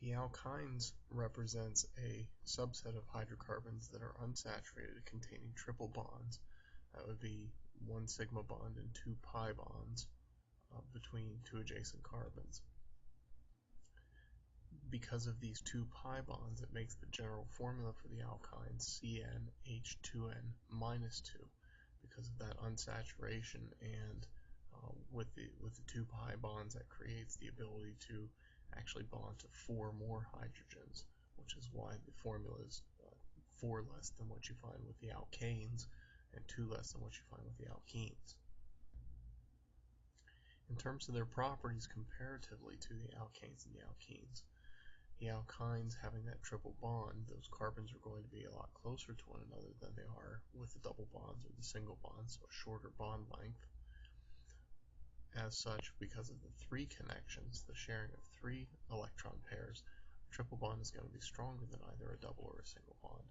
The alkynes represents a subset of hydrocarbons that are unsaturated, containing triple bonds. That would be 1 sigma bond and 2 pi bonds between two adjacent carbons. Because of these 2 pi bonds, it makes the general formula for the alkyne CnH2n minus 2 because of that unsaturation, and with the 2 pi bonds, that creates the ability to actually bond to 4 more hydrogens, which is why the formula is 4 less than what you find with the alkanes and 2 less than what you find with the alkenes. In terms of their properties comparatively to the alkanes and the alkenes, the alkynes having that triple bond, those carbons are going to be a lot closer to one another than they are with the double bonds or the single bonds, so a shorter bond length. As such, because of the 3 connections, the sharing of 3 electron pairs, a triple bond is going to be stronger than either a double or a single bond.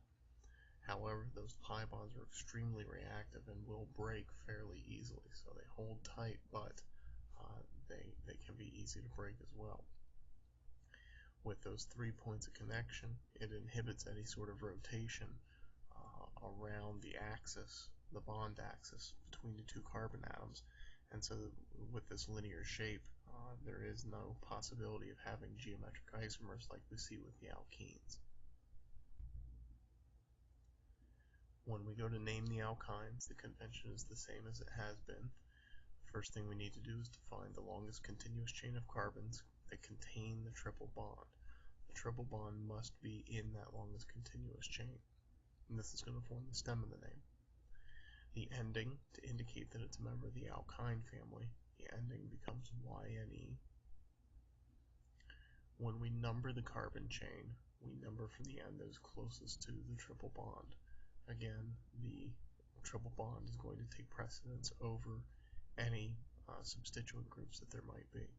However, those pi bonds are extremely reactive and will break fairly easily, so they hold tight, but they can be easy to break as well. With those 3 points of connection, it inhibits any sort of rotation around the axis, the bond axis between the 2 carbon atoms, and so with this linear shape, there is no possibility of having geometric isomers like we see with the alkenes. When we go to name the alkynes, the convention is the same as it has been. First thing we need to do is to find the longest continuous chain of carbons that contain the triple bond. The triple bond must be in that longest continuous chain, and this is going to form the stem of the name. The ending, to indicate that it's a member of the alkyne family, the ending becomes YNE. When we number the carbon chain, we number from the end that is closest to the triple bond. Again, the triple bond is going to take precedence over any substituent groups that there might be.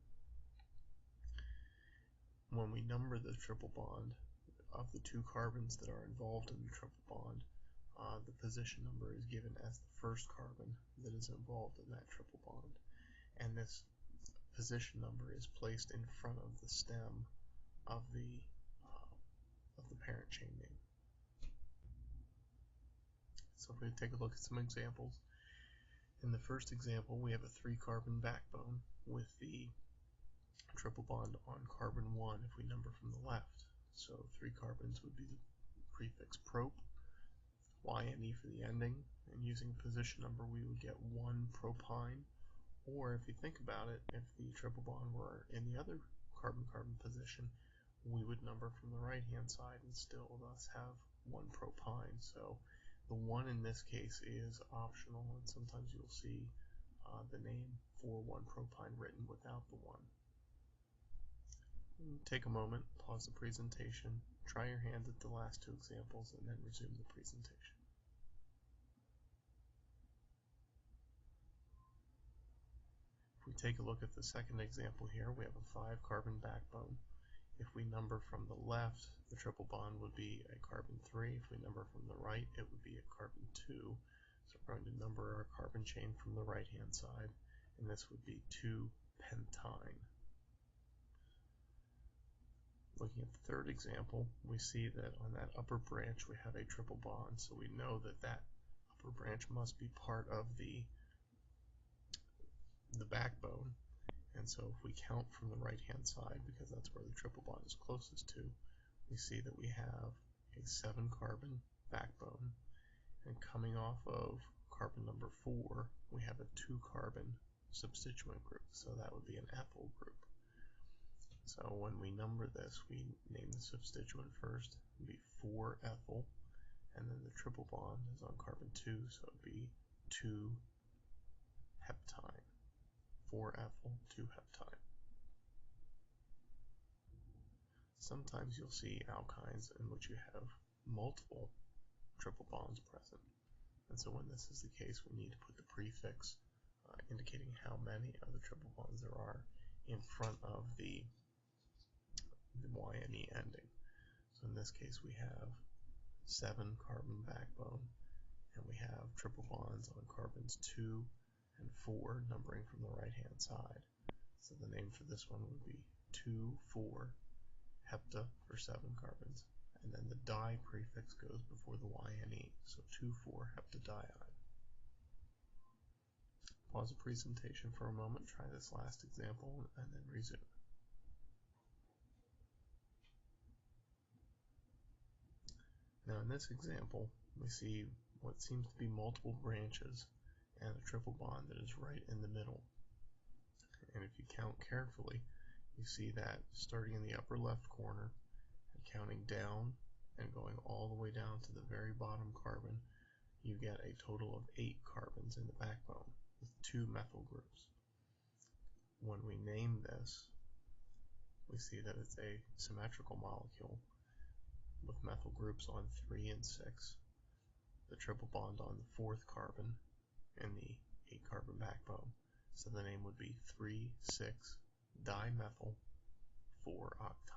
When we number the triple bond of the 2 carbons that are involved in the triple bond, the position number is given as the first carbon that is involved in that triple bond, and this position number is placed in front of the stem of the parent chain name. So if we take a look at some examples, in the first example we have a 3 carbon backbone with the triple bond on carbon 1 if we number from the left. So 3 carbons would be the prefix prop, YNE for the ending, and using position number we would get 1 propyne, or if you think about it, if the triple bond were in the other carbon-carbon position, we would number from the right hand side and still thus have 1 propyne. So the 1 in this case is optional, and sometimes you'll see the name for 1-propyne written without the 1. Take a moment, pause the presentation, try your hand at the last 2 examples, and then resume the presentation. If we take a look at the second example here, we have a 5 carbon backbone. If we number from the left, the triple bond would be a carbon 3. If we number from the right, it would be a carbon 2. So we're going to number our carbon chain from the right hand side, and this would be 2-pentyne. Looking at the third example, we see that on that upper branch we have a triple bond, so we know that that upper branch must be part of the backbone. And so if we count from the right hand side, because that's where the triple bond is closest to, we see that we have a 7 carbon backbone, and coming off of carbon number 4 we have a 2 carbon substituent group, so that would be an ethyl group. So when we number this, we name the substituent first, it would be 4-ethyl, and then the triple bond is on carbon 2, so it would be 2-heptyne. 4-ethyl, 2-heptyne. Sometimes you'll see alkynes in which you have multiple triple bonds present, and so when this is the case, we need to put the prefix indicating how many of the triple bonds there are in front of the YNE ending. So in this case we have 7 carbon backbone, and we have triple bonds on carbons 2 and 4 numbering from the right hand side. So the name for this one would be 2,4 hepta for 7 carbons, and then the di prefix goes before the YNE, so 2,4-heptadiene. Pause the presentation for a moment, try this last example, and then resume. Now in this example, we see what seems to be multiple branches and a triple bond that is right in the middle. And if you count carefully, you see that starting in the upper left corner and counting down and going all the way down to the very bottom carbon, you get a total of 8 carbons in the backbone with 2 methyl groups. When we name this, we see that it's a symmetrical molecule with methyl groups on 3 and 6, the triple bond on the 4th carbon, and the 8 carbon backbone. So the name would be 3,6-dimethyl 4-octet.